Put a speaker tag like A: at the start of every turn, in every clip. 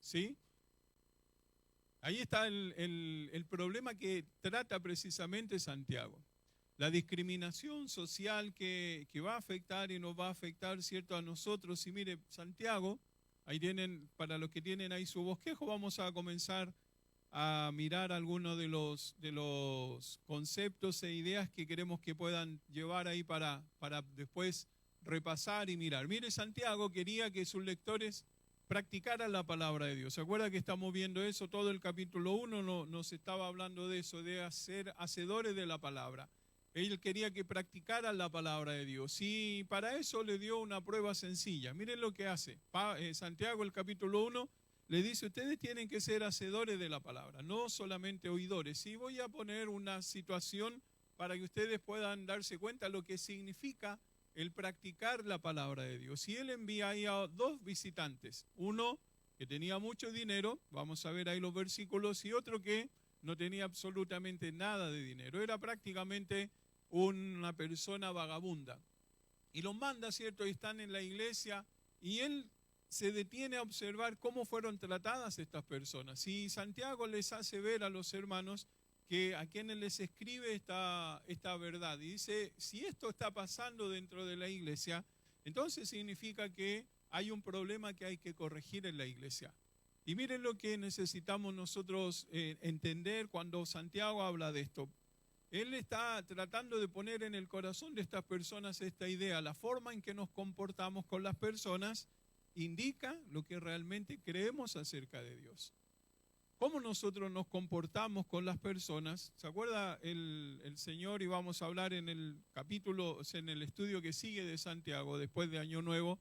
A: ¿sí? Ahí está el problema que trata precisamente Santiago. La discriminación social que va a afectar y nos va a afectar, ¿cierto?, a nosotros. Y mire, Santiago, ahí tienen, para los que tienen ahí su bosquejo, vamos a comenzar a mirar algunos de los conceptos e ideas que queremos que puedan llevar ahí para después repasar y mirar. Mire, Santiago quería que sus lectores practicaran la palabra de Dios. ¿Se acuerda que estamos viendo eso? Todo el capítulo 1 nos estaba hablando de eso, de ser hacedores de la palabra. Él quería que practicaran la palabra de Dios y para eso le dio una prueba sencilla. Miren lo que hace. Santiago, el capítulo 1, le dice, ustedes tienen que ser hacedores de la palabra, no solamente oidores. Y voy a poner una situación para que ustedes puedan darse cuenta lo que significa el practicar la palabra de Dios. Y él envía ahí a dos visitantes, uno que tenía mucho dinero, vamos a ver ahí los versículos, y otro que no tenía absolutamente nada de dinero, era prácticamente una persona vagabunda. Y los manda, ¿cierto? Y están en la iglesia y él se detiene a observar cómo fueron tratadas estas personas. Y Santiago les hace ver a los hermanos que a quienes les escribe esta verdad. Y dice, si esto está pasando dentro de la iglesia, entonces significa que hay un problema que hay que corregir en la iglesia. Y miren lo que necesitamos nosotros entender cuando Santiago habla de esto. Él está tratando de poner en el corazón de estas personas esta idea. La forma en que nos comportamos con las personas indica lo que realmente creemos acerca de Dios. ¿Cómo nosotros nos comportamos con las personas? ¿Se acuerda el Señor? Y vamos a hablar en el capítulo, en el estudio que sigue de Santiago, después de Año Nuevo,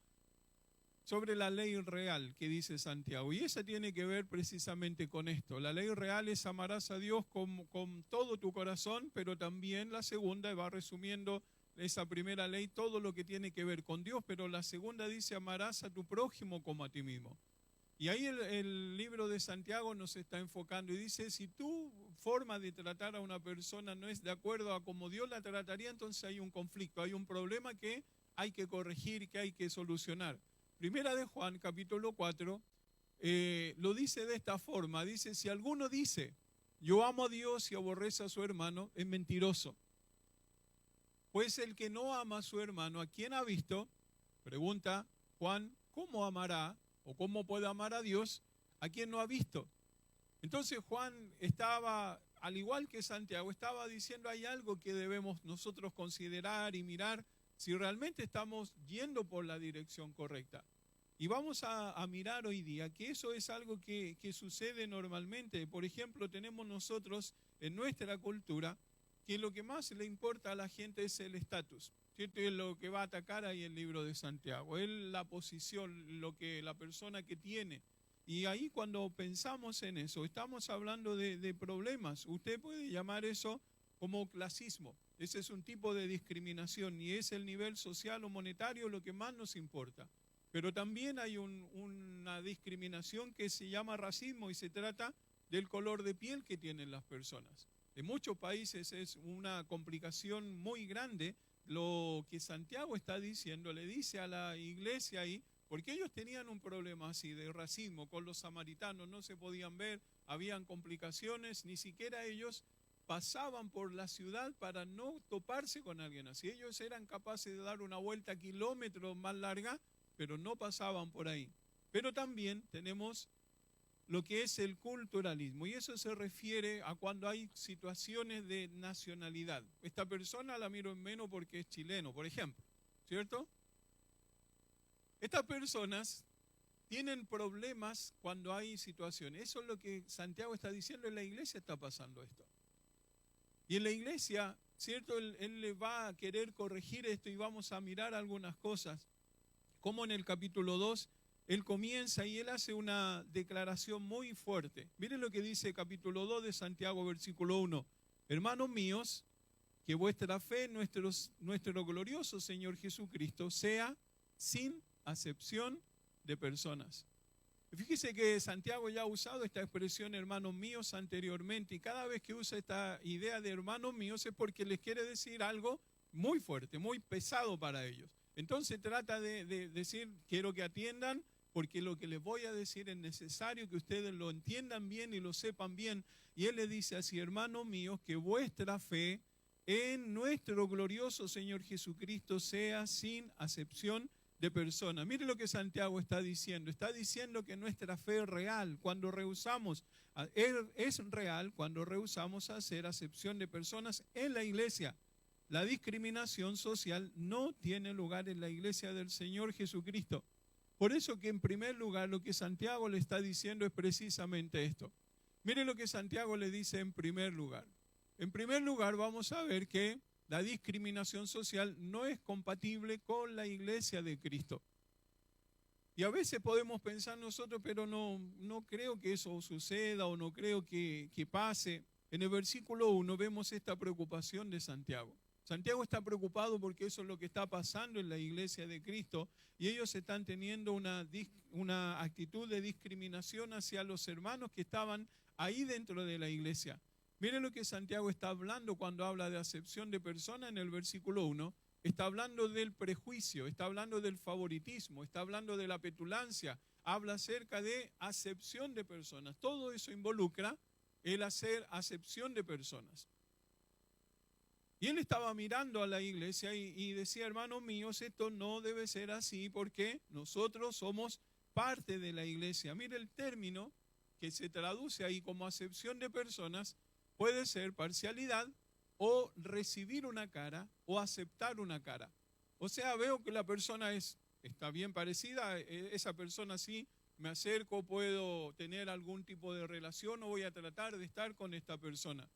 A: sobre la ley real que dice Santiago. Y esa tiene que ver precisamente con esto. La ley real es amarás a Dios con todo tu corazón, pero también la segunda, va resumiendo esa primera ley, todo lo que tiene que ver con Dios, pero la segunda dice amarás a tu prójimo como a ti mismo. Y ahí el libro de Santiago nos está enfocando y dice, si tu forma de tratar a una persona no es de acuerdo a como Dios la trataría, entonces hay un conflicto, hay un problema que hay que corregir, que hay que solucionar. Primera de Juan, capítulo 4, lo dice de esta forma, dice, si alguno dice, yo amo a Dios y aborrece a su hermano, es mentiroso. Pues el que no ama a su hermano, ¿a quién ha visto? Pregunta Juan, ¿cómo amará o cómo puede amar a Dios a quien no ha visto? Entonces Juan estaba, al igual que Santiago, estaba diciendo hay algo que debemos nosotros considerar y mirar si realmente estamos yendo por la dirección correcta. Y vamos a mirar hoy día que eso es algo que sucede normalmente. Por ejemplo, tenemos nosotros en nuestra cultura que lo que más le importa a la gente es el estatus, ¿cierto? Y es lo que va a atacar ahí el libro de Santiago, es la posición, lo que la persona que tiene. Y ahí cuando pensamos en eso, estamos hablando de problemas. Usted puede llamar eso como clasismo. Ese es un tipo de discriminación y es el nivel social o monetario lo que más nos importa. Pero también hay una discriminación que se llama racismo y se trata del color de piel que tienen las personas. En muchos países es una complicación muy grande lo que Santiago está diciendo, le dice a la iglesia ahí, porque ellos tenían un problema así de racismo con los samaritanos, no se podían ver, habían complicaciones, ni siquiera ellos pasaban por la ciudad para no toparse con alguien así. Ellos eran capaces de dar una vuelta kilómetros más larga, pero no pasaban por ahí. Pero también tenemos lo que es el culturalismo, y eso se refiere a cuando hay situaciones de nacionalidad. Esta persona la miro en menos porque es chileno, por ejemplo, ¿cierto? Estas personas tienen problemas cuando hay situaciones. Eso es lo que Santiago está diciendo, en la iglesia está pasando esto. Y en la iglesia, ¿cierto? Él le va a querer corregir esto y vamos a mirar algunas cosas. Como en el capítulo 2, él comienza y él hace una declaración muy fuerte. Miren lo que dice el capítulo 2 de Santiago, versículo 1. Hermanos míos, que vuestra fe en nuestro glorioso Señor Jesucristo sea sin acepción de personas. Fíjese que Santiago ya ha usado esta expresión hermanos míos anteriormente y cada vez que usa esta idea de hermanos míos es porque les quiere decir algo muy fuerte, muy pesado para ellos. Entonces trata de decir, quiero que atiendan porque lo que les voy a decir es necesario que ustedes lo entiendan bien y lo sepan bien. Y él le dice así: hermanos míos, que vuestra fe en nuestro glorioso Señor Jesucristo sea sin acepción de personas. Mire lo que Santiago está diciendo. Está diciendo que nuestra fe es real cuando rehusamos, es real cuando rehusamos hacer acepción de personas en la iglesia. La discriminación social no tiene lugar en la iglesia del Señor Jesucristo. Por eso que en primer lugar lo que Santiago le está diciendo es precisamente esto. Mire lo que Santiago le dice en primer lugar. En primer lugar vamos a ver que la discriminación social no es compatible con la iglesia de Cristo. Y a veces podemos pensar nosotros, pero no creo que eso suceda o no creo que pase. En el versículo 1 vemos esta preocupación de Santiago. Santiago está preocupado porque eso es lo que está pasando en la iglesia de Cristo y ellos están teniendo una actitud de discriminación hacia los hermanos que estaban ahí dentro de la iglesia. Miren lo que Santiago está hablando cuando habla de acepción de personas en el versículo 1. Está hablando del prejuicio, está hablando del favoritismo, está hablando de la petulancia, habla acerca de acepción de personas. Todo eso involucra el hacer acepción de personas. Y él estaba mirando a la iglesia y decía: hermanos míos, esto no debe ser así porque nosotros somos parte de la iglesia. Mire, el término que se traduce ahí como acepción de personas puede ser parcialidad o recibir una cara o aceptar una cara. O sea, veo que la persona está bien parecida, esa persona sí, me acerco, puedo tener algún tipo de relación o voy a tratar de estar con esta persona.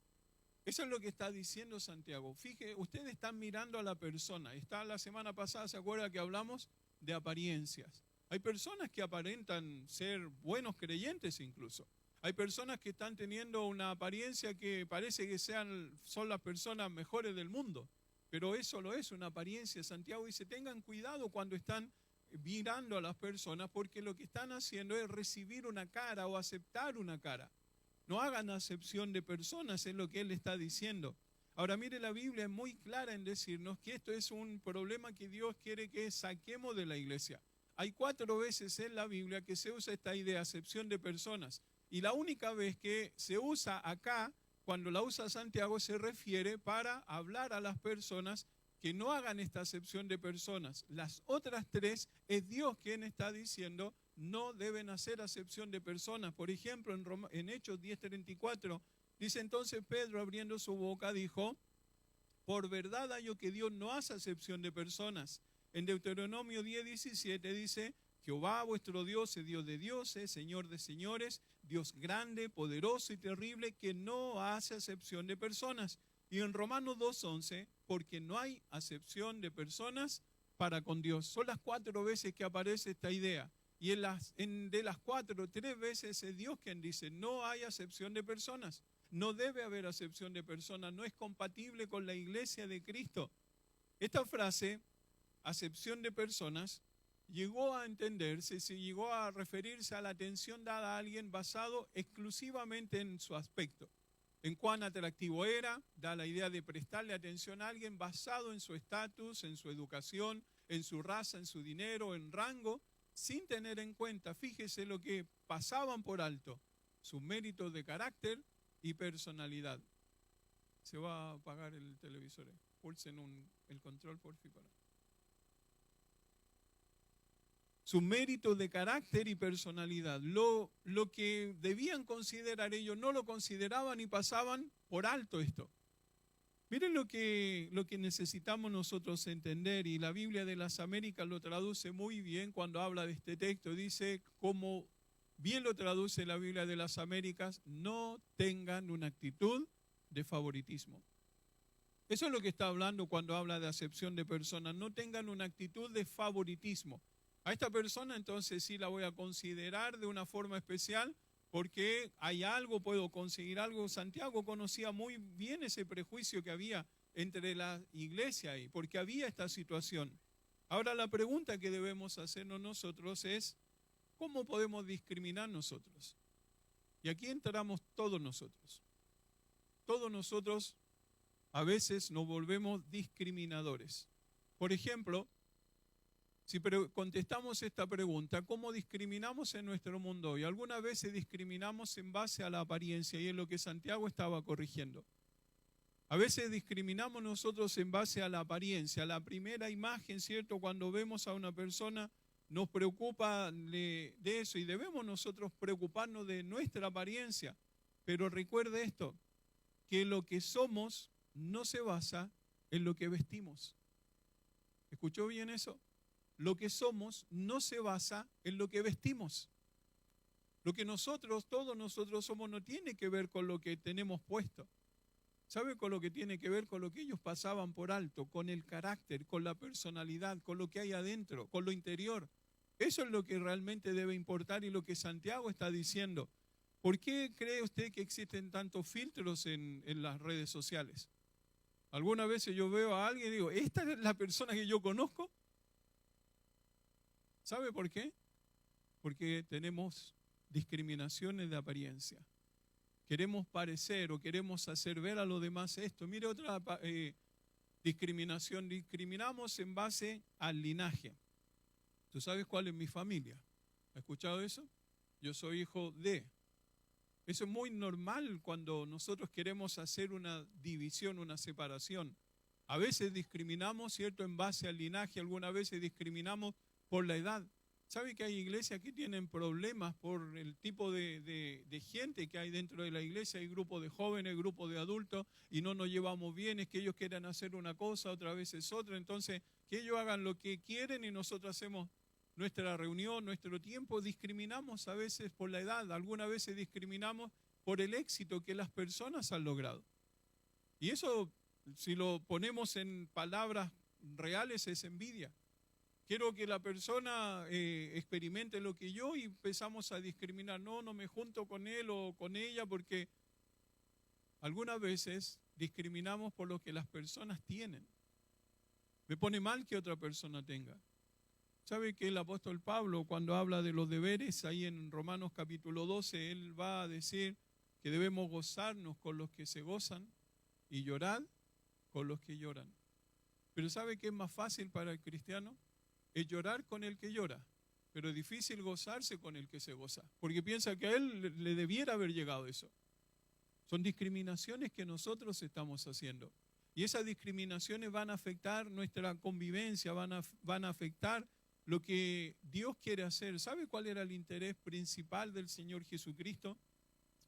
A: Eso es lo que está diciendo Santiago. Fíjense, ustedes están mirando a la persona. La semana pasada, ¿se acuerda que hablamos de apariencias? Hay personas que aparentan ser buenos creyentes incluso. Hay personas que están teniendo una apariencia que parece que son las personas mejores del mundo. Pero eso lo es, una apariencia. Santiago dice: tengan cuidado cuando están mirando a las personas porque lo que están haciendo es recibir una cara o aceptar una cara. No hagan acepción de personas, es lo que él está diciendo. Ahora mire, la Biblia es muy clara en decirnos que esto es un problema que Dios quiere que saquemos de la iglesia. Hay 4 veces en la Biblia que se usa esta idea, acepción de personas. Y la única vez que se usa acá, cuando la usa Santiago, se refiere para hablar a las personas que no hagan esta acepción de personas. Las otras 3 es Dios quien está diciendo: no deben hacer acepción de personas. Por ejemplo, en Hechos 10:34, dice: entonces Pedro, abriendo su boca, dijo: por verdad hallo que Dios no hace acepción de personas. En Deuteronomio 10:17 dice: Jehová vuestro Dios es Dios de dioses, Señor de señores, Dios grande, poderoso y terrible, que no hace acepción de personas. Y en Romanos 2:11, porque no hay acepción de personas para con Dios. Son las 4 veces que aparece esta idea. Y de las 4, 3 veces es Dios quien dice: no hay acepción de personas. No debe haber acepción de personas. No es compatible con la iglesia de Cristo. Esta frase, acepción de personas, llegó a entenderse, llegó a referirse a la atención dada a alguien basado exclusivamente en su aspecto. En cuán atractivo era, da la idea de prestarle atención a alguien basado en su estatus, en su educación, en su raza, en su dinero, en rango, sin tener en cuenta, fíjese lo que pasaban por alto: sus méritos de carácter y personalidad. Se va a apagar el televisor. Pulsen el control por fin para. Sus méritos de carácter y personalidad. Lo que debían considerar ellos no lo consideraban y pasaban por alto esto. Miren lo que necesitamos nosotros entender, y la Biblia de las Américas lo traduce muy bien cuando habla de este texto. Dice, como bien lo traduce la Biblia de las Américas: no tengan una actitud de favoritismo. Eso es lo que está hablando cuando habla de acepción de personas. No tengan una actitud de favoritismo. A esta persona entonces sí la voy a considerar de una forma especial porque hay algo, puedo conseguir algo. Santiago conocía muy bien ese prejuicio que había entre la iglesia y porque había esta situación. Ahora la pregunta que debemos hacernos nosotros es: ¿cómo podemos discriminar nosotros? Y aquí entramos todos nosotros. Todos nosotros a veces nos volvemos discriminadores. Por ejemplo, Si contestamos esta pregunta, ¿cómo discriminamos en nuestro mundo hoy? Algunas veces discriminamos en base a la apariencia y es lo que Santiago estaba corrigiendo. A veces discriminamos nosotros en base a la apariencia, a la primera imagen, ¿cierto? Cuando vemos a una persona nos preocupa de eso y debemos nosotros preocuparnos de nuestra apariencia. Pero recuerde esto, que lo que somos no se basa en lo que vestimos. ¿Escuchó bien eso? Lo que somos no se basa en lo que vestimos. Lo que todos nosotros somos, no tiene que ver con lo que tenemos puesto. ¿Sabe con lo que tiene que ver? Con lo que ellos pasaban por alto, con el carácter, con la personalidad, con lo que hay adentro, con lo interior. Eso es lo que realmente debe importar y lo que Santiago está diciendo. ¿Por qué cree usted que existen tantos filtros en las redes sociales? Algunas veces yo veo a alguien y digo, ¿esta es la persona que yo conozco? ¿Sabe por qué? Porque tenemos discriminaciones de apariencia. Queremos parecer o queremos hacer ver a los demás esto. Mire otra discriminación. Discriminamos en base al linaje. ¿Tú sabes cuál es mi familia? ¿Has escuchado eso? Yo soy hijo de. Eso es muy normal cuando nosotros queremos hacer una división, una separación. A veces discriminamos, ¿cierto?, en base al linaje. Algunas veces discriminamos por la edad. ¿Sabe que hay iglesias que tienen problemas por el tipo de gente que hay dentro de la iglesia? Hay grupos de jóvenes, grupos de adultos y no nos llevamos bien, es que ellos quieran hacer una cosa, otra vez es otra. Entonces, que ellos hagan lo que quieren y nosotros hacemos nuestra reunión, nuestro tiempo. Discriminamos a veces por la edad, algunas veces discriminamos por el éxito que las personas han logrado. Y eso, si lo ponemos en palabras reales, es envidia. Quiero que la persona experimente lo que yo y empezamos a discriminar. No me junto con él o con ella porque algunas veces discriminamos por lo que las personas tienen. Me pone mal que otra persona tenga. ¿Sabe que el apóstol Pablo, cuando habla de los deberes, ahí en Romanos capítulo 12, él va a decir que debemos gozarnos con los que se gozan y llorar con los que lloran? Pero ¿sabe qué es más fácil para el cristiano? Es llorar con el que llora, pero es difícil gozarse con el que se goza, porque piensa que a él le debiera haber llegado eso. Son discriminaciones que nosotros estamos haciendo. Y esas discriminaciones van a afectar nuestra convivencia, van a afectar lo que Dios quiere hacer. ¿Sabe cuál era el interés principal del Señor Jesucristo?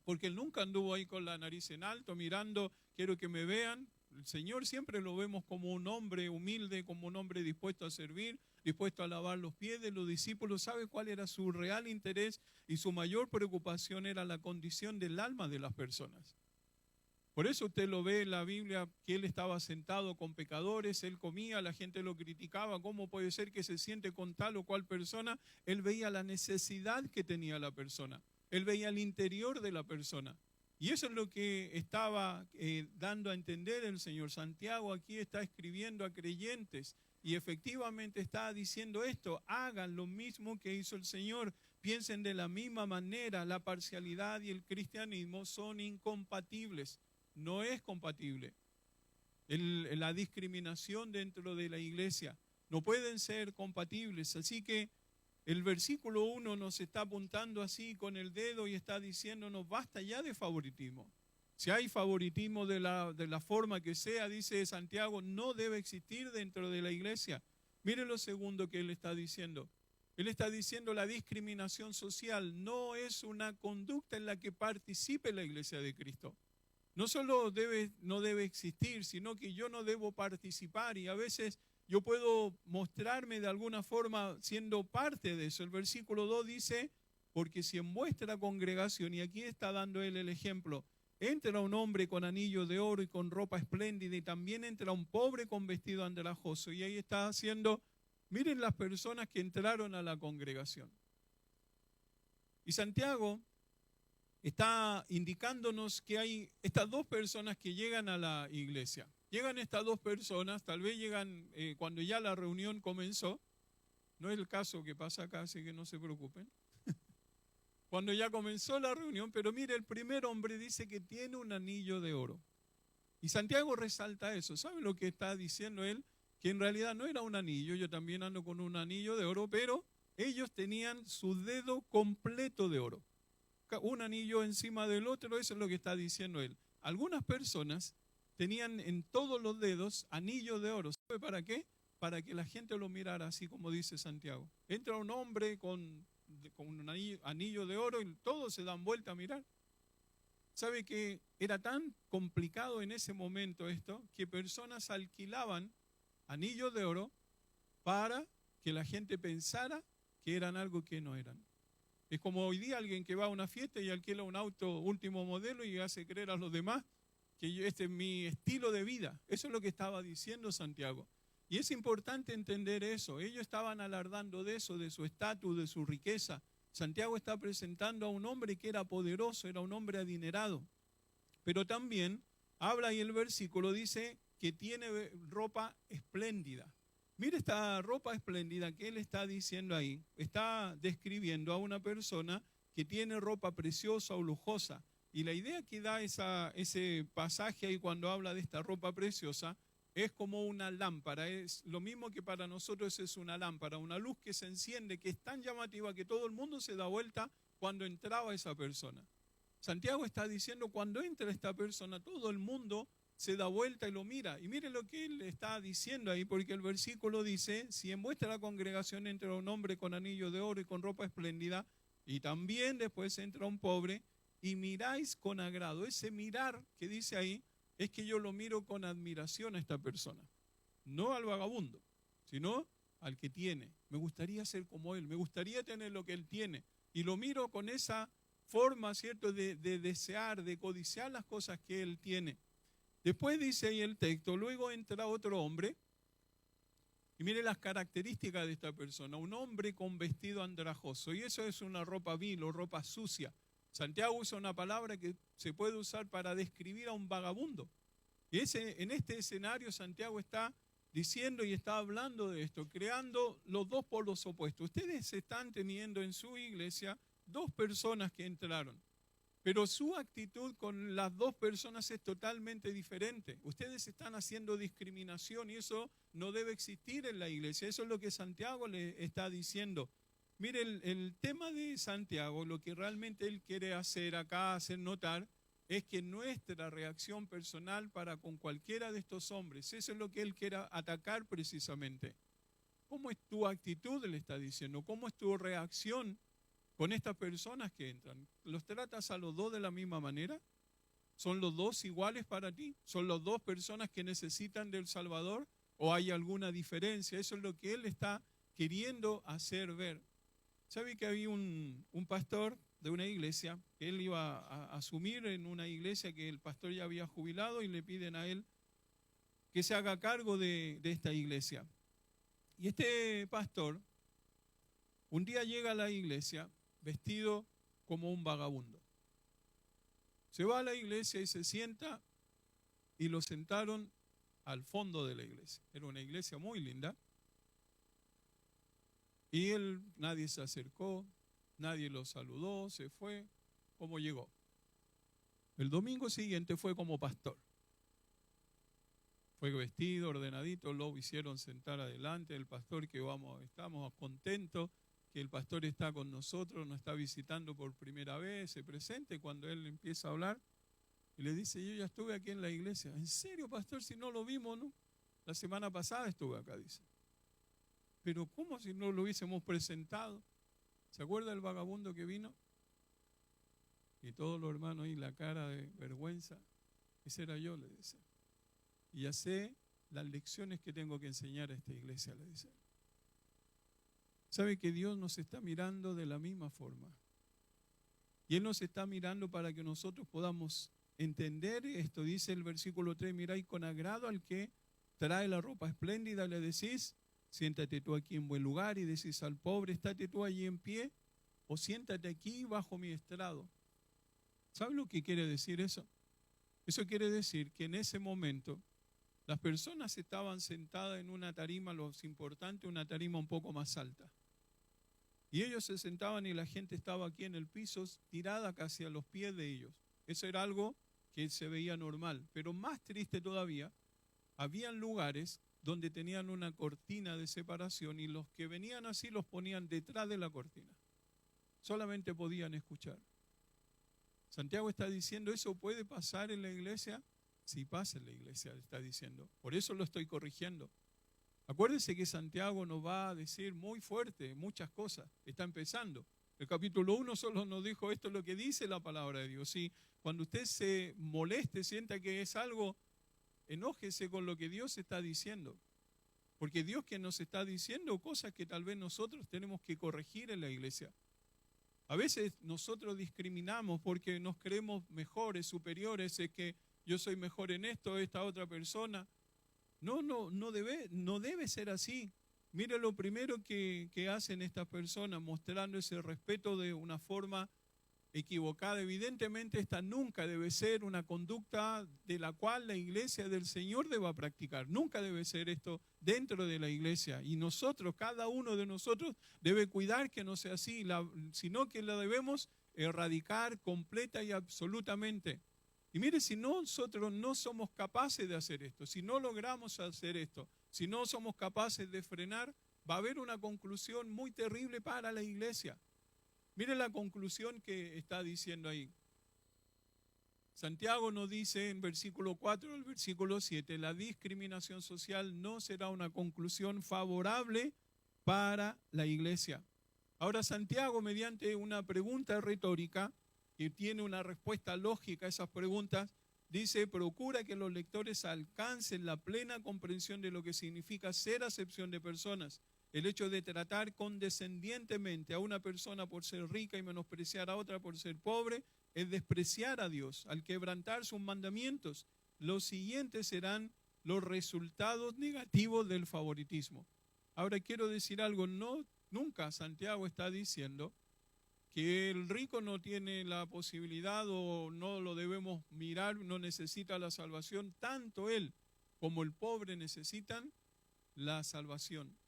A: Porque Él nunca anduvo ahí con la nariz en alto, mirando, quiero que me vean. El Señor siempre lo vemos como un hombre humilde, como un hombre dispuesto a servir, dispuesto a lavar los pies de los discípulos. ¿Sabe cuál era su real interés? Y su mayor preocupación era la condición del alma de las personas. Por eso usted lo ve en la Biblia, que Él estaba sentado con pecadores, Él comía, la gente lo criticaba, ¿cómo puede ser que se siente con tal o cual persona? Él veía la necesidad que tenía la persona, Él veía el interior de la persona. Y eso es lo que estaba dando a entender el Señor. Santiago aquí está escribiendo a creyentes y efectivamente está diciendo esto: hagan lo mismo que hizo el Señor, piensen de la misma manera. La parcialidad y el cristianismo son incompatibles, no es compatible. La discriminación dentro de la iglesia no pueden ser compatibles, así que el versículo 1 nos está apuntando así con el dedo y está diciéndonos: basta ya de favoritismo. Si hay favoritismo de la forma que sea, dice Santiago, no debe existir dentro de la iglesia. Mire lo segundo que él está diciendo. Él está diciendo: la discriminación social no es una conducta en la que participe la iglesia de Cristo. No solo no debe existir, sino que yo no debo participar, y a veces yo puedo mostrarme de alguna forma siendo parte de eso. El versículo 2 dice: porque si en vuestra congregación, y aquí está dando él el ejemplo, entra un hombre con anillo de oro y con ropa espléndida, y también entra un pobre con vestido andrajoso. Y ahí está haciendo, miren las personas que entraron a la congregación. Y Santiago está indicándonos que hay estas dos personas que llegan a la iglesia. Llegan estas dos personas, tal vez llegan cuando ya la reunión comenzó. No es el caso que pasa acá, así que no se preocupen. Cuando ya comenzó la reunión, pero mire, el primer hombre dice que tiene un anillo de oro. Y Santiago resalta eso. ¿Sabe lo que está diciendo él? que en realidad no era un anillo, yo también ando con un anillo de oro, pero ellos tenían su dedo completo de oro. Un anillo encima del otro, eso es lo que está diciendo él. Algunas personas tenían en todos los dedos anillos de oro. ¿Sabe para qué? Para que la gente lo mirara así como dice Santiago. Entra un hombre con un anillo de oro y todos se dan vuelta a mirar. ¿Sabe que era tan complicado en ese momento esto que personas alquilaban anillos de oro para que la gente pensara que eran algo que no eran? Es como hoy día alguien que va a una fiesta y alquila un auto último modelo y hace creer a los demás que este es mi estilo de vida. Eso es lo que estaba diciendo Santiago. Y es importante entender eso. Ellos estaban alardando de eso, de su estatus, de su riqueza. Santiago está presentando a un hombre que era poderoso, era un hombre adinerado. Pero también habla y el versículo dice que tiene ropa espléndida. Mire esta ropa espléndida que él está diciendo ahí. Está describiendo a una persona que tiene ropa preciosa o lujosa. Y la idea que da ese pasaje ahí cuando habla de esta ropa preciosa es como una lámpara. Es lo mismo que para nosotros es una lámpara, una luz que se enciende, que es tan llamativa que todo el mundo se da vuelta cuando entraba esa persona. Santiago está diciendo, cuando entra esta persona, todo el mundo se da vuelta y lo mira. Y mire lo que él está diciendo ahí, porque el versículo dice, si en vuestra congregación entra un hombre con anillo de oro y con ropa espléndida, y también después entra un pobre, y miráis con agrado. Ese mirar que dice ahí, es que yo lo miro con admiración a esta persona. No al vagabundo, sino al que tiene. Me gustaría ser como él, me gustaría tener lo que él tiene. Y lo miro con esa forma, ¿cierto?, de desear, de codiciar las cosas que él tiene. Después dice ahí el texto, luego entra otro hombre, y mire las características de esta persona, un hombre con vestido andrajoso, y eso es una ropa vil o ropa sucia. Santiago usa una palabra que se puede usar para describir a un vagabundo. Y en este escenario Santiago está diciendo y está hablando de esto, creando los dos polos opuestos. Ustedes están teniendo en su iglesia dos personas que entraron, pero su actitud con las dos personas es totalmente diferente. Ustedes están haciendo discriminación y eso no debe existir en la iglesia. Eso es lo que Santiago le está diciendo. Mire, el tema de Santiago, lo que realmente él quiere hacer acá, hacer notar, es que nuestra reacción personal para con cualquiera de estos hombres, eso es lo que él quiere atacar precisamente. ¿Cómo es tu actitud? Le está diciendo. ¿Cómo es tu reacción con estas personas que entran? ¿Los tratas a los dos de la misma manera? ¿Son los dos iguales para ti? ¿Son las dos personas que necesitan del Salvador? ¿O hay alguna diferencia? Eso es lo que él está queriendo hacer ver. ¿Sabe que había un pastor de una iglesia que él iba a asumir en una iglesia que el pastor ya había jubilado y le piden a él que se haga cargo de esta iglesia? Y este pastor un día llega a la iglesia vestido como un vagabundo. Se va a la iglesia y se sienta y lo sentaron al fondo de la iglesia. Era una iglesia muy linda. Y nadie se acercó, nadie lo saludó, se fue como llegó. El domingo siguiente fue como pastor. Fue vestido, ordenadito, lo hicieron sentar adelante. El pastor que estamos contentos que el pastor está con nosotros, nos está visitando por primera vez, se presente cuando él empieza a hablar. Y le dice, yo ya estuve aquí en la iglesia. ¿En serio, pastor? Si no lo vimos, ¿no? La semana pasada estuve acá, dice. Pero ¿cómo si no lo hubiésemos presentado? ¿Se acuerda del vagabundo que vino? Y todos los hermanos ahí, la cara de vergüenza. Ese era yo, le dice. Y ya sé las lecciones que tengo que enseñar a esta iglesia, le dice. ¿Sabe que Dios nos está mirando de la misma forma? Y Él nos está mirando para que nosotros podamos entender esto. Dice el versículo 3, miráis con agrado al que trae la ropa espléndida, le decís, siéntate tú aquí en buen lugar, y decís al pobre, estate tú allí en pie, o siéntate aquí bajo mi estrado. ¿Sabe lo que quiere decir eso? Eso quiere decir que en ese momento las personas estaban sentadas en una tarima, lo importante, una tarima un poco más alta. Y ellos se sentaban y la gente estaba aquí en el piso, tirada casi a los pies de ellos. Eso era algo que se veía normal. Pero más triste todavía, habían lugares donde tenían una cortina de separación y los que venían así los ponían detrás de la cortina. Solamente podían escuchar. Santiago está diciendo, ¿eso puede pasar en la iglesia? Sí, pasa en la iglesia, está diciendo. Por eso lo estoy corrigiendo. Acuérdense que Santiago nos va a decir muy fuerte muchas cosas. Está empezando. El capítulo 1 solo nos dijo esto es lo que dice la palabra de Dios. Sí, cuando usted se moleste, sienta que es algo, enójese con lo que Dios está diciendo. Porque Dios que nos está diciendo cosas que tal vez nosotros tenemos que corregir en la iglesia. A veces nosotros discriminamos porque nos creemos mejores, superiores, es que yo soy mejor en esto, esta otra persona. No debe ser así. Mire lo primero que hacen estas personas, mostrando ese respeto de una forma equivocada. Evidentemente esta nunca debe ser una conducta de la cual la iglesia del Señor deba practicar. Nunca debe ser esto dentro de la iglesia. Y nosotros, cada uno de nosotros, debe cuidar que no sea así, sino que la debemos erradicar completa y absolutamente. Y mire, si nosotros no somos capaces de hacer esto, si no logramos hacer esto, si no somos capaces de frenar, va a haber una conclusión muy terrible para la iglesia. Mire la conclusión que está diciendo ahí. Santiago nos dice en versículo 4 al versículo 7, la discriminación social no será una conclusión favorable para la iglesia. Ahora Santiago, mediante una pregunta retórica, que tiene una respuesta lógica a esas preguntas, dice, procura que los lectores alcancen la plena comprensión de lo que significa ser acepción de personas. El hecho de tratar condescendientemente a una persona por ser rica y menospreciar a otra por ser pobre es despreciar a Dios. Al quebrantar sus mandamientos, los siguientes serán los resultados negativos del favoritismo. Ahora quiero decir algo, nunca Santiago está diciendo que el rico no tiene la posibilidad o no lo debemos mirar, no necesita la salvación. Tanto él como el pobre necesitan la salvación.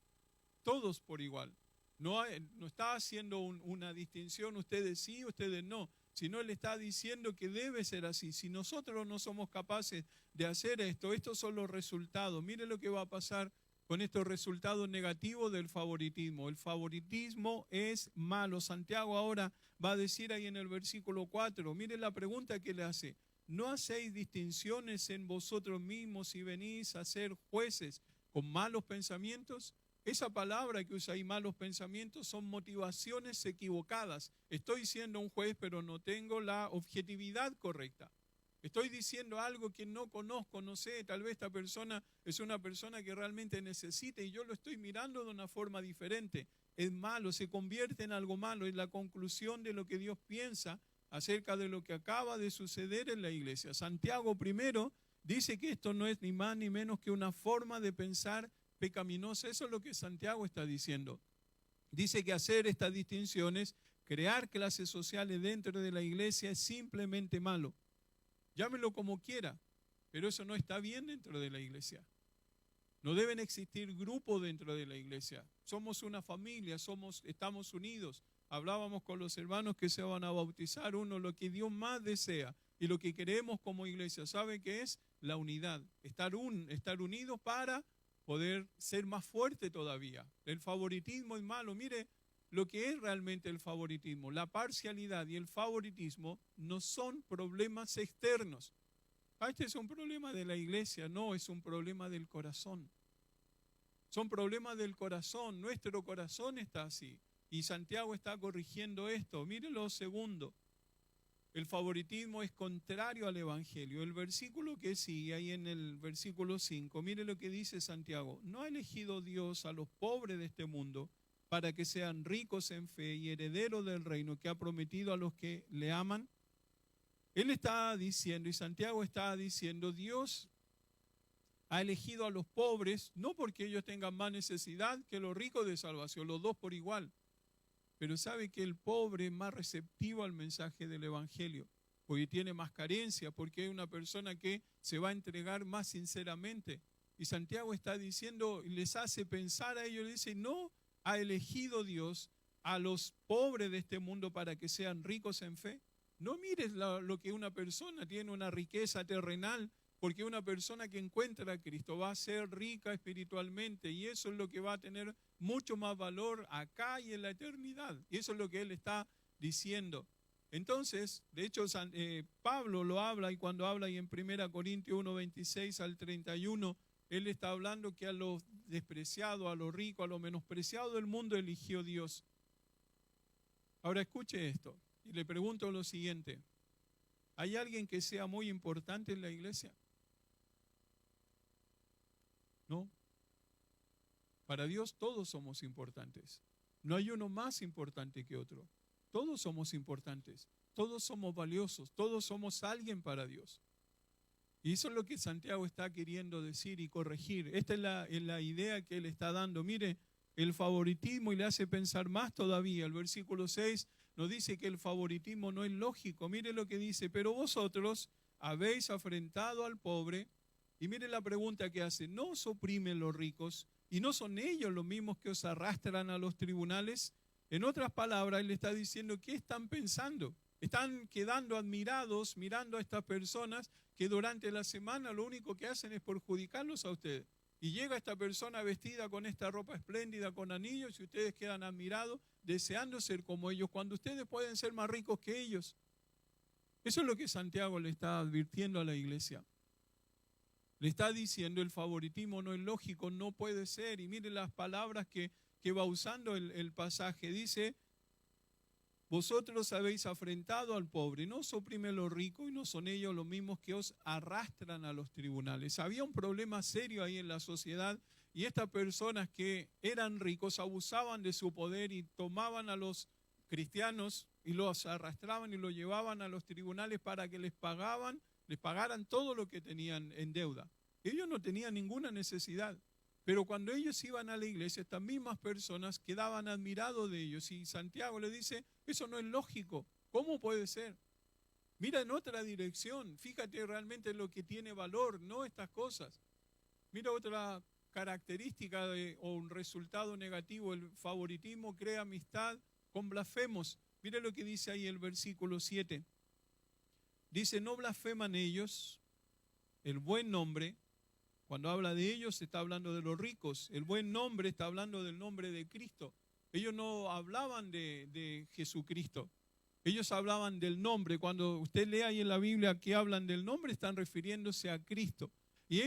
A: Todos por igual. No está haciendo una distinción, ustedes sí, ustedes no, sino él está diciendo que debe ser así. Si nosotros no somos capaces de hacer esto, estos son los resultados. Mire lo que va a pasar con estos resultados negativos del favoritismo. El favoritismo es malo. Santiago ahora va a decir ahí en el versículo 4, miren la pregunta que le hace. ¿No hacéis distinciones en vosotros mismos y venís a ser jueces con malos pensamientos? Esa palabra que usa ahí, malos pensamientos, son motivaciones equivocadas. Estoy siendo un juez, pero no tengo la objetividad correcta. Estoy diciendo algo que no conozco, no sé, tal vez esta persona es una persona que realmente necesita y yo lo estoy mirando de una forma diferente. Es malo, se convierte en algo malo, es la conclusión de lo que Dios piensa acerca de lo que acaba de suceder en la iglesia. Santiago primero dice que esto no es ni más ni menos que una forma de pensar pecaminosa. Eso es lo que Santiago está diciendo. Dice que hacer estas distinciones, crear clases sociales dentro de la iglesia es simplemente malo. Llámelo como quiera, pero eso no está bien dentro de la iglesia. No deben existir grupos dentro de la iglesia. Somos una familia, estamos unidos. Hablábamos con los hermanos que se van a bautizar, uno lo que Dios más desea y lo que queremos como iglesia, ¿sabe qué es? La unidad, estar unidos para poder ser más fuerte todavía. El favoritismo es malo. Mire lo que es realmente el favoritismo. La parcialidad y el favoritismo no son problemas externos. Este es un problema de la iglesia, no, es un problema del corazón. Son problemas del corazón, nuestro corazón está así. Y Santiago está corrigiendo esto. Mire lo segundo. El favoritismo es contrario al evangelio. El versículo que sigue ahí en el versículo 5, mire lo que dice Santiago. ¿No ha elegido Dios a los pobres de este mundo para que sean ricos en fe y herederos del reino que ha prometido a los que le aman? Él está diciendo, y Santiago está diciendo, Dios ha elegido a los pobres, no porque ellos tengan más necesidad que los ricos de salvación, los dos por igual. Pero sabe que el pobre es más receptivo al mensaje del evangelio, porque tiene más carencia, porque es una persona que se va a entregar más sinceramente. Y Santiago está diciendo, les hace pensar a ellos, dice, no ha elegido Dios a los pobres de este mundo para que sean ricos en fe. No mires lo que una persona tiene, una riqueza terrenal, porque una persona que encuentra a Cristo va a ser rica espiritualmente y eso es lo que va a tener mucho más valor acá y en la eternidad. Y eso es lo que él está diciendo. Entonces, de hecho, Pablo lo habla y cuando habla y en 1 Corintios 1, 26 al 31, él está hablando que a los despreciados, a los ricos, a los menospreciados del mundo eligió Dios. Ahora escuche esto y le pregunto lo siguiente. ¿Hay alguien que sea muy importante en la iglesia? No. Para Dios todos somos importantes. No hay uno más importante que otro. Todos somos importantes. Todos somos valiosos. Todos somos alguien para Dios. Y eso es lo que Santiago está queriendo decir y corregir. Esta es la idea que él está dando. Mire, el favoritismo, y le hace pensar más todavía. El versículo 6 nos dice que el favoritismo no es lógico. Mire lo que dice, pero vosotros habéis afrentado al pobre. Y mire la pregunta que hace, ¿no os oprimen los ricos? ¿Y no son ellos los mismos que os arrastran a los tribunales? En otras palabras, él está diciendo, ¿qué están pensando? Están quedando admirados mirando a estas personas que durante la semana lo único que hacen es perjudicarlos a ustedes. Y llega esta persona vestida con esta ropa espléndida, con anillos, y ustedes quedan admirados, deseando ser como ellos, cuando ustedes pueden ser más ricos que ellos. Eso es lo que Santiago le está advirtiendo a la iglesia. Le está diciendo, el favoritismo no es lógico, no puede ser. Y mire las palabras que va usando el pasaje. Dice, vosotros habéis afrentado al pobre, no os oprimen los ricos y no son ellos los mismos que os arrastran a los tribunales. Había un problema serio ahí en la sociedad y estas personas que eran ricos abusaban de su poder y tomaban a los cristianos y los arrastraban y los llevaban a los tribunales para que les pagaran todo lo que tenían en deuda. Ellos no tenían ninguna necesidad. Pero cuando ellos iban a la iglesia, estas mismas personas quedaban admirados de ellos. Y Santiago le dice, eso no es lógico. ¿Cómo puede ser? Mira en otra dirección. Fíjate realmente en lo que tiene valor, no estas cosas. Mira otra característica o un resultado negativo. El favoritismo crea amistad con blasfemos. Mira lo que dice ahí el versículo 7. Dice, no blasfeman ellos el buen nombre. Cuando habla de ellos, está hablando de los ricos. El buen nombre está hablando del nombre de Cristo. Ellos no hablaban de Jesucristo. Ellos hablaban del nombre. Cuando usted lea ahí en la Biblia que hablan del nombre, están refiriéndose a Cristo. Y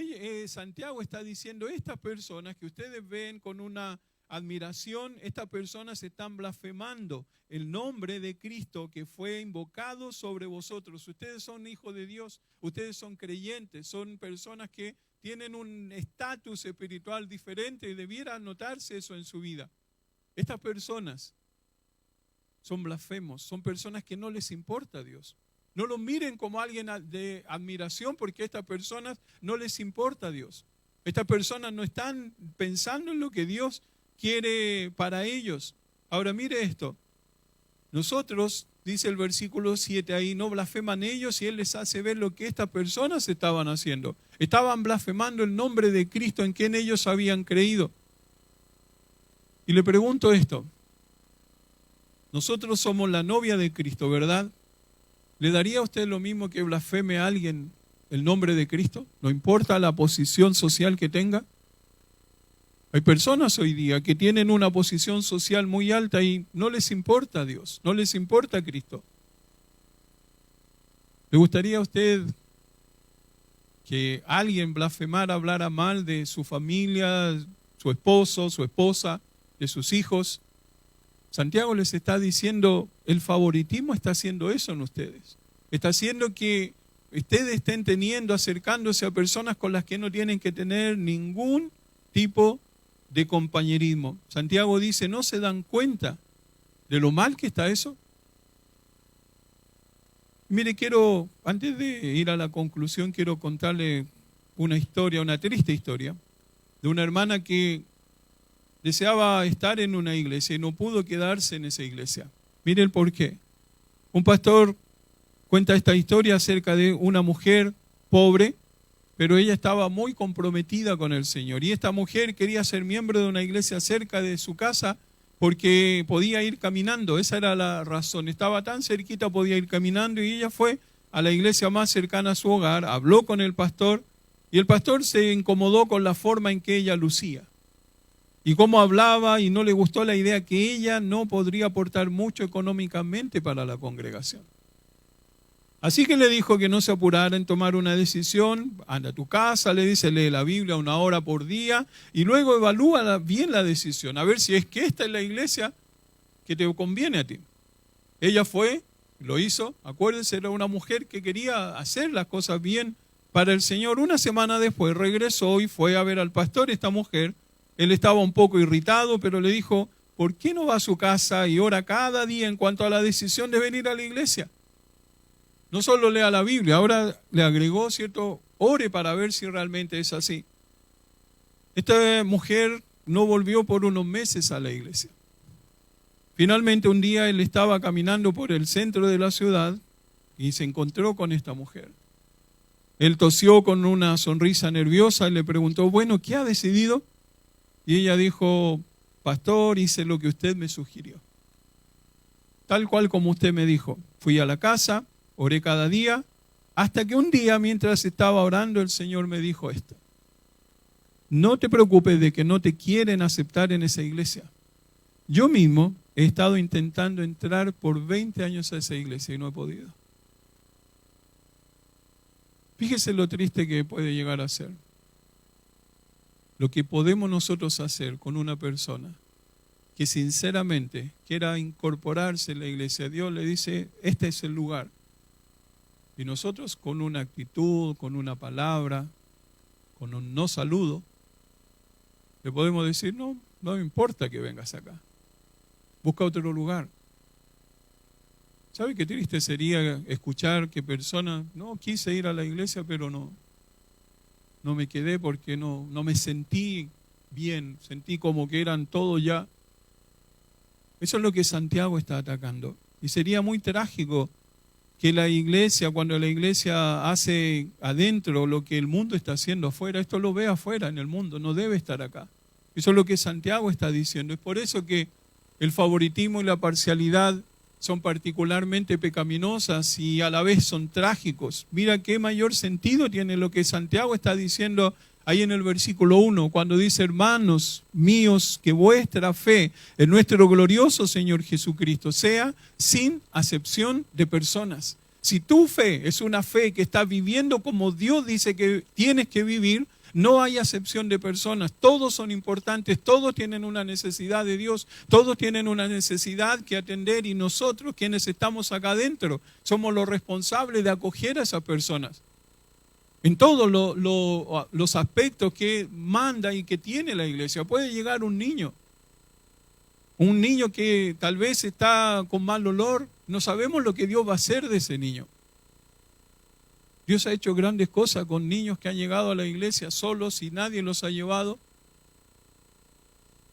A: Santiago está diciendo, estas personas que ustedes ven con una admiración, estas personas están blasfemando el nombre de Cristo que fue invocado sobre vosotros. Ustedes son hijos de Dios, ustedes son creyentes, son personas que tienen un estatus espiritual diferente y debiera notarse eso en su vida. Estas personas son blasfemos, son personas que no les importa a Dios. No los miren como alguien de admiración porque a estas personas no les importa a Dios. Estas personas no están pensando en lo que Dios quiere para ellos. Ahora mire esto. Nosotros, dice el versículo 7 ahí, no blasfeman ellos y Él les hace ver lo que estas personas estaban haciendo. Estaban blasfemando el nombre de Cristo en quien ellos habían creído. Y le pregunto esto. Nosotros somos la novia de Cristo, ¿verdad? ¿Le daría a usted lo mismo que blasfeme a alguien el nombre de Cristo? ¿No importa la posición social que tenga? Hay personas hoy día que tienen una posición social muy alta y no les importa a Dios, no les importa a Cristo. ¿Le gustaría a usted que alguien blasfemara, hablara mal de su familia, su esposo, su esposa, de sus hijos? Santiago les está diciendo, el favoritismo está haciendo eso en ustedes. Está haciendo que ustedes estén acercándose a personas con las que no tienen que tener ningún tipo de compañerismo. Santiago dice, ¿no se dan cuenta de lo mal que está eso? Mire, antes de ir a la conclusión, quiero contarle una historia, una triste historia, de una hermana que deseaba estar en una iglesia y no pudo quedarse en esa iglesia. Mire el porqué. Un pastor cuenta esta historia acerca de una mujer pobre, pero ella estaba muy comprometida con el Señor. Y esta mujer quería ser miembro de una iglesia cerca de su casa porque podía ir caminando. Esa era la razón. Estaba tan cerquita, podía ir caminando, y ella fue a la iglesia más cercana a su hogar, habló con el pastor Y el pastor se incomodó con la forma en que ella lucía y cómo hablaba, y no le gustó la idea que ella no podría aportar mucho económicamente para la congregación. Así que le dijo que no se apurara en tomar una decisión. Anda a tu casa, le dice, lee la Biblia 1 hora por día y luego evalúa bien la decisión, a ver si es que esta es la iglesia que te conviene a ti. Ella fue, lo hizo, acuérdense, era una mujer que quería hacer las cosas bien para el Señor. Una semana después regresó y fue a ver al pastor, esta mujer. Él estaba un poco irritado, pero le dijo, ¿por qué no va a su casa y ora cada día en cuanto a la decisión de venir a la iglesia? No solo lea la Biblia, ahora le agregó, ¿cierto? Ore para ver si realmente es así. Esta mujer no volvió por unos meses a la iglesia. Finalmente un día él estaba caminando por el centro de la ciudad y se encontró con esta mujer. Él tosió con una sonrisa nerviosa y le preguntó, bueno, ¿qué ha decidido? Y ella dijo, pastor, hice lo que usted me sugirió. Tal cual como usted me dijo. Fui a la casa, oré cada día, hasta que un día mientras estaba orando el Señor me dijo esto. No te preocupes de que no te quieren aceptar en esa iglesia. Yo mismo he estado intentando entrar por 20 años a esa iglesia y no he podido. Fíjese lo triste que puede llegar a ser. Lo que podemos nosotros hacer con una persona que sinceramente quiera incorporarse en la iglesia. Dios le dice, este es el lugar. Y nosotros con una actitud, con una palabra, con un no saludo, le podemos decir, no me importa que vengas acá. Busca otro lugar. ¿Sabe qué triste sería escuchar que personas, no, quise ir a la iglesia, pero no me quedé porque no me sentí bien, sentí como que eran todo ya. Eso es lo que Santiago está atacando. Y sería muy trágico que la iglesia, cuando la iglesia hace adentro lo que el mundo está haciendo afuera, esto lo ve afuera en el mundo, no debe estar acá. Eso es lo que Santiago está diciendo. Es por eso que el favoritismo y la parcialidad son particularmente pecaminosas y a la vez son trágicos. Mira qué mayor sentido tiene lo que Santiago está diciendo ahí en el versículo 1, cuando dice, hermanos míos, que vuestra fe en nuestro glorioso Señor Jesucristo sea sin acepción de personas. Si tu fe es una fe que está viviendo como Dios dice que tienes que vivir, no hay acepción de personas, todos son importantes, todos tienen una necesidad de Dios, todos tienen una necesidad que atender y nosotros, quienes estamos acá adentro, somos los responsables de acoger a esas personas. En todos los aspectos que manda y que tiene la iglesia. Puede llegar un niño que tal vez está con mal olor, no sabemos lo que Dios va a hacer de ese niño. Dios ha hecho grandes cosas con niños que han llegado a la iglesia solos y nadie los ha llevado.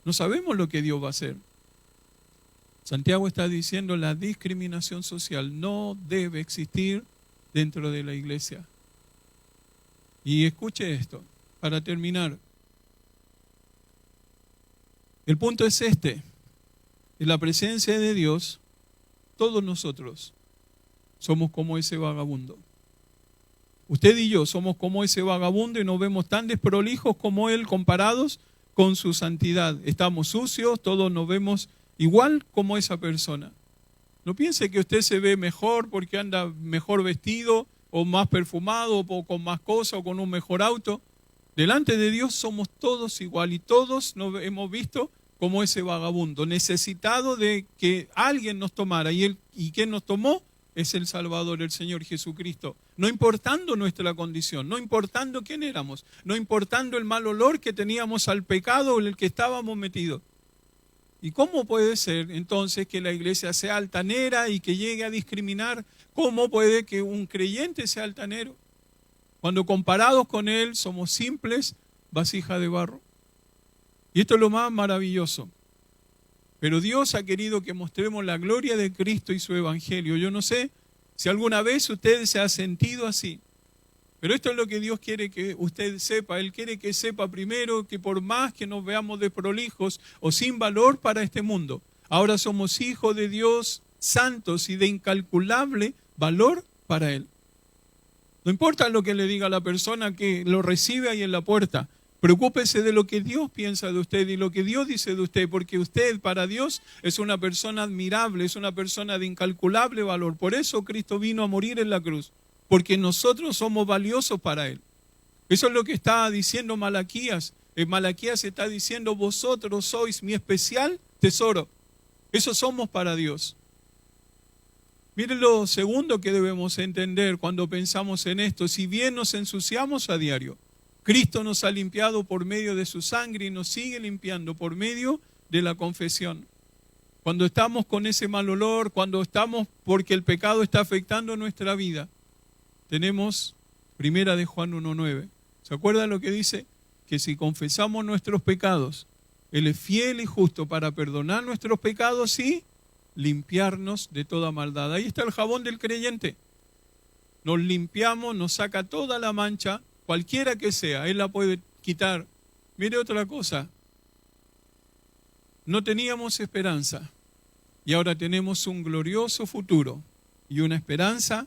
A: No sabemos lo que Dios va a hacer. Santiago está diciendo la discriminación social no debe existir dentro de la iglesia. Y escuche esto, para terminar. El punto es este. En la presencia de Dios, todos nosotros somos como ese vagabundo. Usted y yo somos como ese vagabundo y nos vemos tan desprolijos como él comparados con su santidad. Estamos sucios, todos nos vemos igual como esa persona. No piense que usted se ve mejor porque anda mejor vestido o más perfumado o con más cosas o con un mejor auto. Delante de Dios somos todos igual y todos nos hemos visto como ese vagabundo, necesitado de que alguien nos tomara. ¿Y quién nos tomó? Es el Salvador, el Señor Jesucristo. No importando nuestra condición, no importando quién éramos, no importando el mal olor que teníamos al pecado en el que estábamos metidos. ¿Y cómo puede ser entonces que la iglesia sea altanera y que llegue a discriminar? ¿Cómo puede que un creyente sea altanero? Cuando comparados con él somos simples vasijas de barro. Y esto es lo más maravilloso. Pero Dios ha querido que mostremos la gloria de Cristo y su evangelio. Yo no sé si alguna vez usted se ha sentido así. Pero esto es lo que Dios quiere que usted sepa. Él quiere que sepa primero que por más que nos veamos desprolijos o sin valor para este mundo, ahora somos hijos de Dios santos y de incalculable valor para Él. No importa lo que le diga la persona que lo recibe ahí en la puerta. Preocúpese de lo que Dios piensa de usted y lo que Dios dice de usted, porque usted para Dios es una persona admirable, es una persona de incalculable valor. Por eso Cristo vino a morir en la cruz, porque nosotros somos valiosos para Él. Eso es lo que está diciendo Malaquías. En Malaquías está diciendo, vosotros sois mi especial tesoro. Eso somos para Dios. Miren lo segundo que debemos entender cuando pensamos en esto. Si bien nos ensuciamos a diario, Cristo nos ha limpiado por medio de su sangre y nos sigue limpiando por medio de la confesión. Cuando estamos con ese mal olor, cuando estamos porque el pecado está afectando nuestra vida, tenemos 1 de Juan 1:9. ¿Se acuerdan lo que dice? Que si confesamos nuestros pecados, Él es fiel y justo para perdonar nuestros pecados y limpiarnos de toda maldad. Ahí está el jabón del creyente. Nos limpiamos, nos saca toda la mancha, cualquiera que sea, Él la puede quitar. Mire otra cosa. No teníamos esperanza y ahora tenemos un glorioso futuro y una esperanza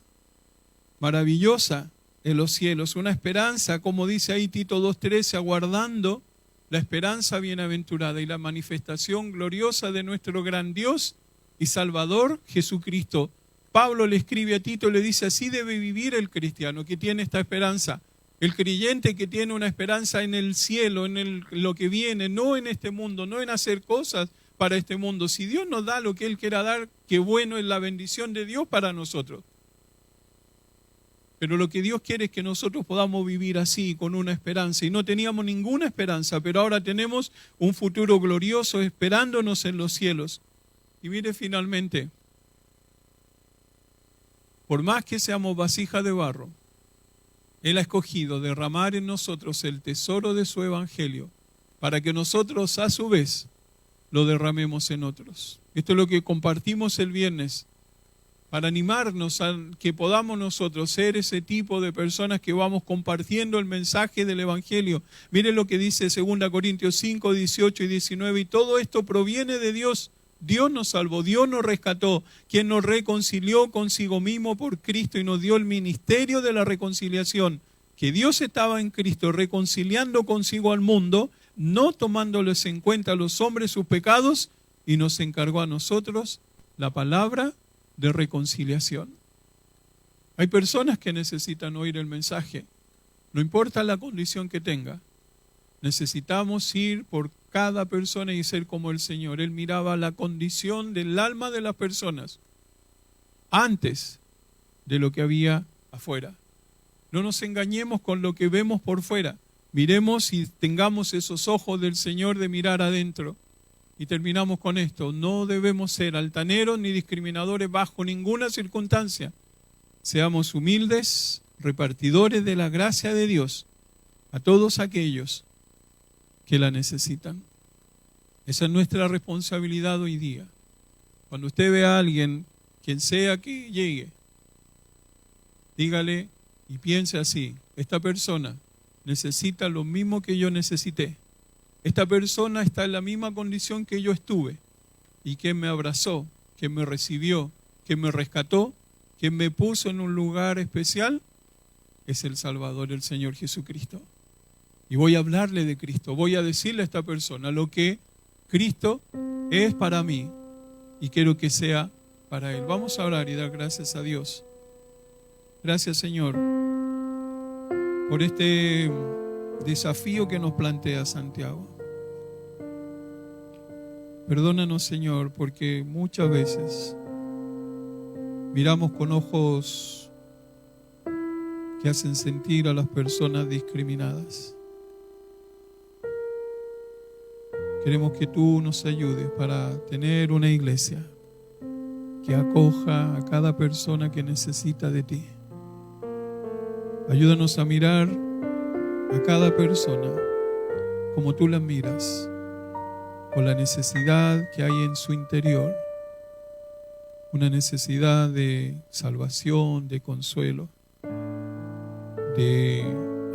A: maravillosa en los cielos. Una esperanza, como dice ahí Tito 2:13, aguardando la esperanza bienaventurada y la manifestación gloriosa de nuestro gran Dios y Salvador Jesucristo. Pablo le escribe a Tito y le dice, así debe vivir el cristiano que tiene esta esperanza. El creyente que tiene una esperanza en el cielo, en lo que viene, no en este mundo, no en hacer cosas para este mundo. Si Dios nos da lo que Él quiera dar, qué bueno es la bendición de Dios para nosotros. Pero lo que Dios quiere es que nosotros podamos vivir así, con una esperanza. Y no teníamos ninguna esperanza, pero ahora tenemos un futuro glorioso esperándonos en los cielos. Y mire finalmente, por más que seamos vasijas de barro, Él ha escogido derramar en nosotros el tesoro de su evangelio para que nosotros a su vez lo derramemos en otros. Esto es lo que compartimos el viernes, para animarnos a que podamos nosotros ser ese tipo de personas que vamos compartiendo el mensaje del evangelio. Miren lo que dice 2 Corintios 5, 18 y 19, y todo esto proviene de Dios. Dios nos salvó, Dios nos rescató, quien nos reconcilió consigo mismo por Cristo y nos dio el ministerio de la reconciliación, que Dios estaba en Cristo reconciliando consigo al mundo, no tomándoles en cuenta a los hombres sus pecados, y nos encargó a nosotros la palabra de reconciliación. Hay personas que necesitan oír el mensaje, no importa la condición que tenga. Necesitamos ir por cada persona y ser como el Señor. Él miraba la condición del alma de las personas antes de lo que había afuera. No nos engañemos con lo que vemos por fuera. Miremos y tengamos esos ojos del Señor de mirar adentro. Y terminamos con esto. No debemos ser altaneros ni discriminadores bajo ninguna circunstancia. Seamos humildes, repartidores de la gracia de Dios a todos aquellos que la necesitan. Esa es nuestra responsabilidad hoy día. Cuando usted ve a alguien, quien sea que llegue, dígale y piense así: esta persona necesita lo mismo que yo necesité. Esta persona está en la misma condición que yo estuve. Y quien me abrazó, quien me recibió, quien me rescató, quien me puso en un lugar especial, es el Salvador, el Señor Jesucristo. Y voy a hablarle de Cristo, voy a decirle a esta persona lo que Cristo es para mí y quiero que sea para Él. Vamos a orar y dar gracias a Dios. Gracias, Señor, por este desafío que nos plantea Santiago. Perdónanos, Señor, porque muchas veces miramos con ojos que hacen sentir a las personas discriminadas. Queremos que tú nos ayudes para tener una iglesia que acoja a cada persona que necesita de ti. Ayúdanos a mirar a cada persona como tú la miras, con la necesidad que hay en su interior, una necesidad de salvación, de consuelo, de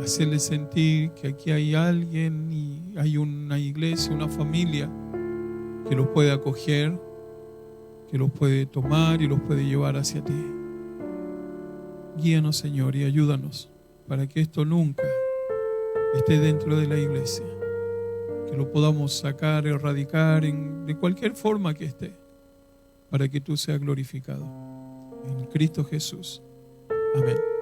A: hacerle sentir que aquí hay alguien y hay una iglesia, una familia que los puede acoger, que los puede tomar y los puede llevar hacia ti. Guíanos, Señor, y ayúdanos para que esto nunca esté dentro de la iglesia, que lo podamos sacar, erradicar de cualquier forma que esté, para que tú seas glorificado. En Cristo Jesús. Amén.